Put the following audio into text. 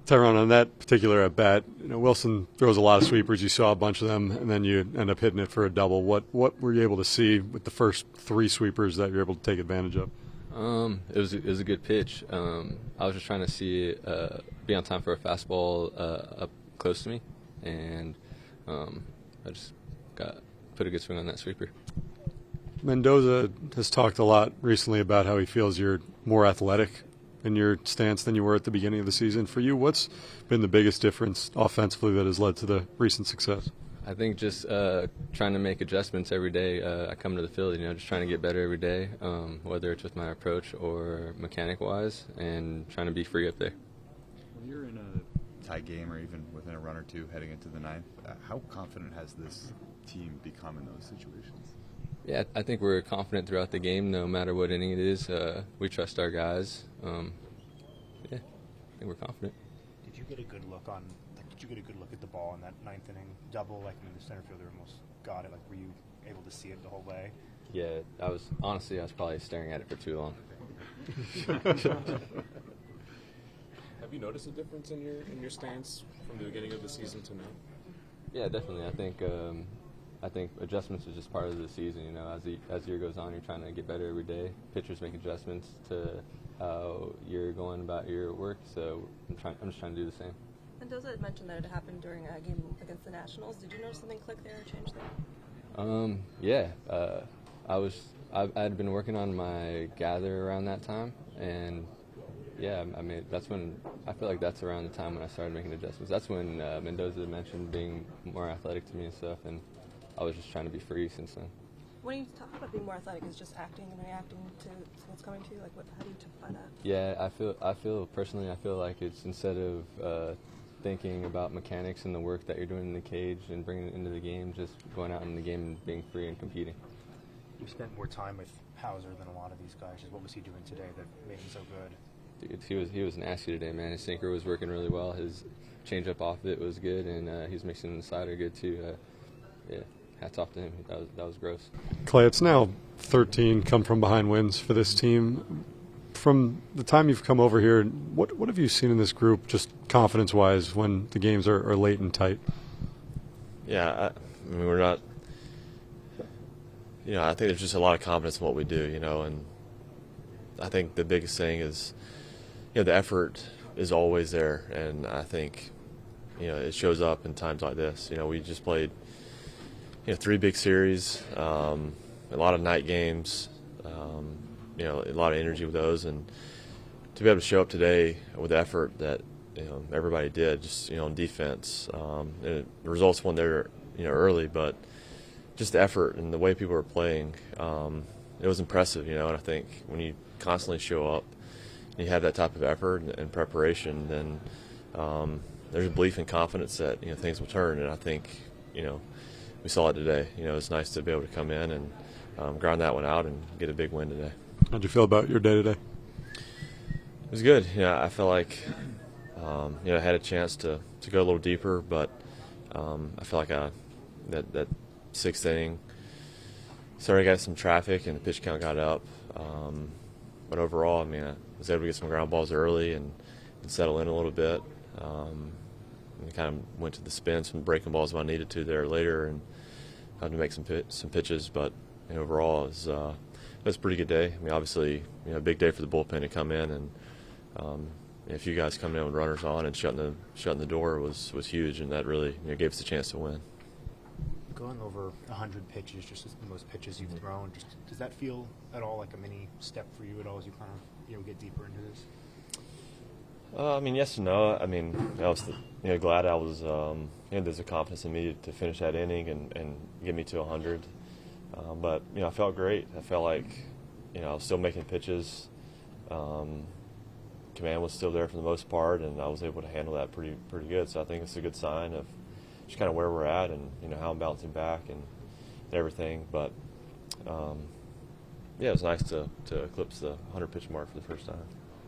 Tyrone, on that particular at bat, Wilson throws a lot of sweepers. You saw a bunch of them, and then you end up hitting it for a double. What were you able to see with the first three sweepers that you're able to take advantage of? It was a good pitch. I was just trying to see it, be on time for a fastball up close to me, and I just put a good swing on that sweeper. Mendoza has talked a lot recently about how he feels you're more athletic in your stance than you were at the beginning of the season. For you, what's been the biggest difference offensively that has led to the recent success? I think just trying to make adjustments every day. I come to the field, just trying to get better every day, whether it's with my approach or mechanic-wise, and trying to be free up there. When you're in a tie game or even within a run or two heading into the ninth, how confident has this team become in those situations? Yeah, I think we're confident throughout the game, no matter what inning it is. We trust our guys. I think we're confident. Did you get a good look at the ball in that ninth inning double? Like, the center fielder almost got it. Like, were you able to see it the whole way? Yeah, I was probably staring at it for too long. Have you noticed a difference in your stance from the beginning of the season to now? Yeah, definitely. I think adjustments is just part of the season. As the year goes on, you're trying to get better every day. Pitchers make adjustments to how you're going about your work. So I'm just trying to do the same. Mendoza had mentioned that it happened during a game against the Nationals. Did you notice something click there or change there? Yeah. I had been working on my gather around that time, and yeah, I mean that's when I feel like that's around the time when I started making adjustments. That's when Mendoza mentioned being more athletic to me and stuff, and I was just trying to be free since then. When you talk about being more athletic, is just acting and reacting to what's coming to you? Like, how do you justify that? Yeah, I feel personally, like it's instead of thinking about mechanics and the work that you're doing in the cage and bringing it into the game, just going out in the game and being free and competing. You spent more time with Hauser than a lot of these guys. Just what was he doing today that made him so good? Dude, he was nasty today, man. His sinker was working really well. His changeup off of it was good, and he was mixing the slider good too. Yeah. Hats off to him. That was gross. Clay, it's now 13 come-from-behind wins for this team. From the time you've come over here, what have you seen in this group, just confidence-wise, when the games are late and tight? Yeah, I mean, we're not – I think there's just a lot of confidence in what we do, and I think the biggest thing is, the effort is always there, and I think, it shows up in times like this. We just played – 3 big series, a lot of night games, a lot of energy with those, and to be able to show up today with the effort that everybody did, just on defense. The results won there, early, but just the effort and the way people were playing, it was impressive. And I think when you constantly show up, and you have that type of effort and preparation, then there's a belief and confidence that things will turn, and I think we saw it today. It's nice to be able to come in and grind that one out and get a big win today. How'd you feel about your day today? It was good. I felt like I had a chance to go a little deeper, but I feel like that 6th inning started to get some traffic and the pitch count got up. But overall, I was able to get some ground balls early and settle in a little bit. And kind of went to the spin, some breaking balls when I needed to there later, and had to make some pitches. But overall, it was a pretty good day. Obviously, a big day for the bullpen to come in, and a few guys coming in with runners on and shutting the door was huge, and that really gave us a chance to win. Going over 100 pitches, just as the most pitches you've thrown, does that feel at all like a mini step for you at all as you kind of get deeper into this? Yes and no. I was glad I was there's a confidence in me to finish that inning and get me to 100. But I felt great. I felt like I was still making pitches. Command was still there for the most part, and I was able to handle that pretty good. So I think it's a good sign of just kind of where we're at and how I'm bouncing back and everything. But it was nice to eclipse the 100 pitch mark for the first time.